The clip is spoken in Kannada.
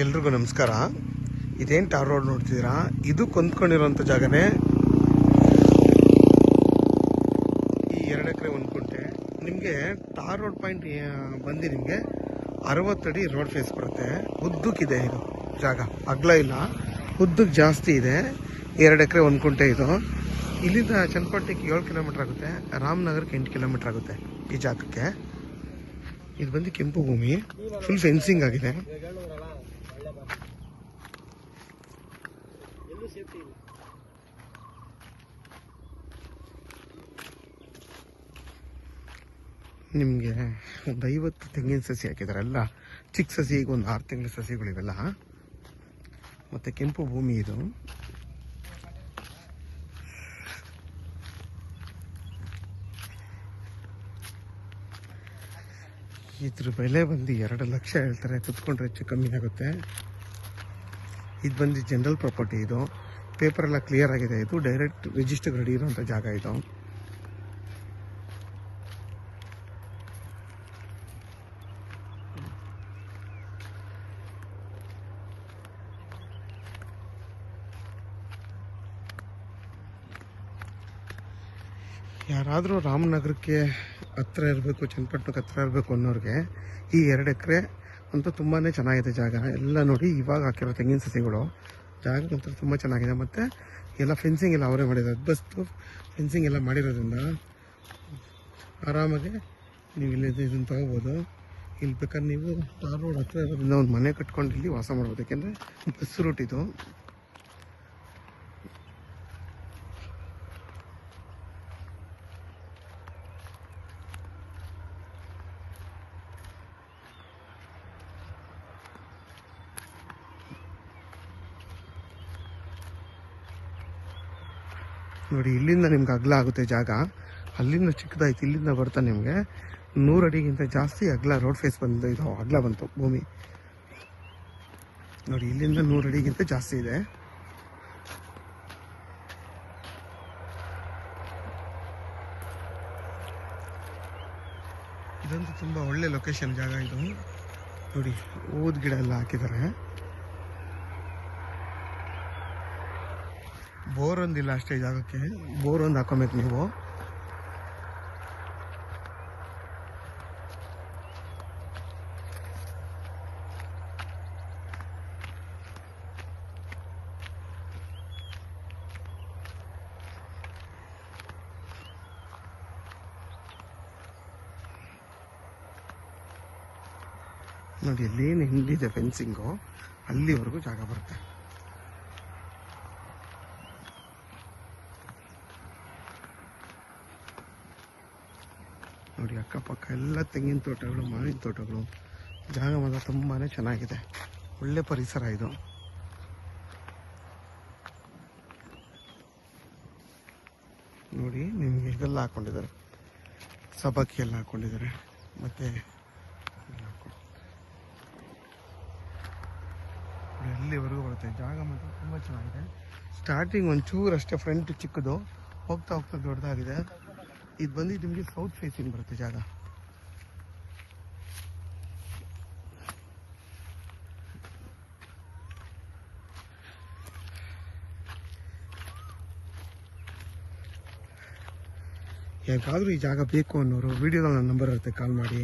ಎಲ್ರಿಗೂ ನಮಸ್ಕಾರ. ಇದೇನು ಟಾರ್ ರೋಡ್ ನೋಡ್ತಿದ್ದೀರಾ, ಇದು ಕೊಂದ್ಕೊಂಡಿರೋಂಥ ಜಾಗನೇ. ಈ 2 ಎಕರೆ 1 ಗುಂಟೆ ನಿಮಗೆ ಟಾರ್ ರೋಡ್ ಪಾಯಿಂಟ್ ಬಂದು ನಿಮಗೆ 60 ಅಡಿ ರೋಡ್ ಫೇಸ್ ಬರುತ್ತೆ. ಉದ್ದಕ್ಕಿದೆ ಇದು ಜಾಗ, ಅಗಲ ಇಲ್ಲ, ಉದ್ದಕ್ಕೆ ಜಾಸ್ತಿ ಇದೆ. 2 ಎಕರೆ 1 ಗುಂಟೆ ಇದು. ಇಲ್ಲಿಂದ ಚನ್ನಪಟ್ಟಣಕ್ಕೆ 7 ಕಿಲೋಮೀಟರ್ ಆಗುತ್ತೆ, ರಾಮನಗರಕ್ಕೆ 8 ಕಿಲೋಮೀಟರ್ ಆಗುತ್ತೆ ಈ ಜಾಗಕ್ಕೆ. ಇದು ಬಂದು ಕೆಂಪು ಭೂಮಿ, ಫುಲ್ ಫೆನ್ಸಿಂಗ್ ಆಗಿದೆ. ನಿಮಗೆ ಒಂದು 50 ತೆಂಗಿನ ಸಸಿ ಹಾಕಿದ್ದಾರೆ, ಎಲ್ಲ ಚಿಕ್ಕ ಸಸಿ, ಈಗ ಒಂದು 6 ತಿಂಗಳ ಸಸಿಗಳಿವೆಲ್ಲ. ಮತ್ತು ಕೆಂಪು ಭೂಮಿ ಇದು. ಇದ್ರ ಬೆಲೆ ಬಂದು 2 ಲಕ್ಷ ಹೇಳ್ತಾರೆ, ಕುತ್ಕೊಂಡ್ರೆ ಹೆಚ್ಚು ಕಮ್ಮಿ ಆಗುತ್ತೆ. ಇದು ಬಂದು ಜನರಲ್ ಪ್ರಾಪರ್ಟಿ, ಇದು ಪೇಪರ್ ಎಲ್ಲ ಕ್ಲಿಯರ್ ಆಗಿದೆ. ಇದು ಡೈರೆಕ್ಟ್ ರಿಜಿಸ್ಟರ್ ರೆಡಿ ಇರೋಂಥ ಜಾಗ ಇದು. ಯಾರಾದರೂ ರಾಮನಗರಕ್ಕೆ ಹತ್ರ ಇರಬೇಕು, ಚನ್ನಪಟ್ಟಣಕ್ಕೆ ಹತ್ರ ಇರಬೇಕು ಅನ್ನೋರಿಗೆ ಈ 2 ಎಕರೆ ಅಂತೂ ತುಂಬಾ ಚೆನ್ನಾಗಿದೆ ಜಾಗ. ಎಲ್ಲ ನೋಡಿ, ಇವಾಗ ಹಾಕಿರೋ ತೆಂಗಿನ ಸಸಿಗಳು, ಜಾಗ ಅಂತೂ ತುಂಬ ಚೆನ್ನಾಗಿದೆ. ಮತ್ತು ಎಲ್ಲ ಫೆನ್ಸಿಂಗ್ ಎಲ್ಲ ಅವರೇ ಮಾಡಿದ್ದಾರೆ, ಬಸ್ತು ಫೆನ್ಸಿಂಗ್ ಎಲ್ಲ ಮಾಡಿರೋದ್ರಿಂದ ಆರಾಮಾಗಿ ನೀವು ಇಲ್ಲಿ ಇದನ್ನು ತೊಗೋಬೋದು. ಇಲ್ಲಿ ಬೇಕಾದ್ರೆ ನೀವು ಟಾರ್ ರೋಡ್ ಹತ್ರ ಇರೋದ್ರಿಂದ ಒಂದು ಮನೆ ಕಟ್ಕೊಂಡು ಇಲ್ಲಿ ವಾಸ ಮಾಡ್ಬೋದು, ಯಾಕೆಂದರೆ ಬಸ್ ರೂಟ್ ಇದು. ನೋಡಿ, ಇಲ್ಲಿಂದ ನಿಮ್ಗೆ ಅಗಲ ಆಗುತ್ತೆ ಜಾಗ, ಅಲ್ಲಿಂದ ಚಿಕ್ಕದಾಯ್ತು, ಇಲ್ಲಿಂದ ಬರ್ತಾ ನಿಮಗೆ 100 ಅಡಿಗಿಂತ ಜಾಸ್ತಿ ಅಗಲ ರೋಡ್ ಫೇಸ್ ಬಂದು ಇದು ಅಗಲ ಬಂತು ಭೂಮಿ. ನೋಡಿ, ಇಲ್ಲಿಂದ 100 ಅಡಿಗಿಂತ ಜಾಸ್ತಿ ಇದೆ. ಇದಂತೂ ತುಂಬ ಒಳ್ಳೆ ಲೊಕೇಶನ್ ಜಾಗ ಇದು. ನೋಡಿ, ಊದ್ ಗಿಡ ಎಲ್ಲ ಹಾಕಿದ್ದಾರೆ. ಬೋರ್ ಒಂದಿಲ್ಲ ಅಷ್ಟೇ ಜಾಗಕ್ಕೆ, ಬೋರ್ ಒಂದು ಹಾಕೋಬೇಕು ನೀವು. ನೋಡಿ, ಅಲ್ಲೇನು ಹಿಂದಿದೆ ಫೆನ್ಸಿಂಗು, ಅಲ್ಲಿವರೆಗೂ ಜಾಗ ಬರುತ್ತೆ. ನೋಡಿ, ಅಕ್ಕಪಕ್ಕ ಎಲ್ಲ ತೆಂಗಿನ ತೋಟಗಳು, ಮಾವಿನ ತೋಟಗಳು, ಜಾಗ ಮಾತ್ರ ತುಂಬಾ ಚೆನ್ನಾಗಿದೆ, ಒಳ್ಳೆ ಪರಿಸರ ಇದು. ನೋಡಿ, ನಿಮಗೆ ಇದೆಲ್ಲ ಹಾಕ್ಕೊಂಡಿದ್ದಾರೆ, ಸಬಾಕಿ ಎಲ್ಲ ಹಾಕ್ಕೊಂಡಿದ್ದಾರೆ. ಮತ್ತು ಎಲ್ಲಿವರೆಗೂ ಬರುತ್ತೆ, ಜಾಗ ಮಾತ್ರ ತುಂಬ ಚೆನ್ನಾಗಿದೆ. ಸ್ಟಾರ್ಟಿಂಗ್ ಒಂಚೂರು ಅಷ್ಟೇ ಫ್ರಂಟ್ ಚಿಕ್ಕದು, ಹೋಗ್ತಾ ಹೋಗ್ತಾ ದೊಡ್ಡದಾಗಿದೆ. ಇದು ಬಂದು ನಿಮಗೆ ಸೌತ್ ಫೇಸಿಂಗ್ ಬರುತ್ತೆ ಜಾಗ. ಯಾಕಾದರೂ ಈ ಜಾಗ ಬೇಕು ಅನ್ನೋರು ವಿಡಿಯೋದಲ್ಲಿ ನನ್ನ ನಂಬರ್ ಇರುತ್ತೆ, ಕಾಲ್ ಮಾಡಿ.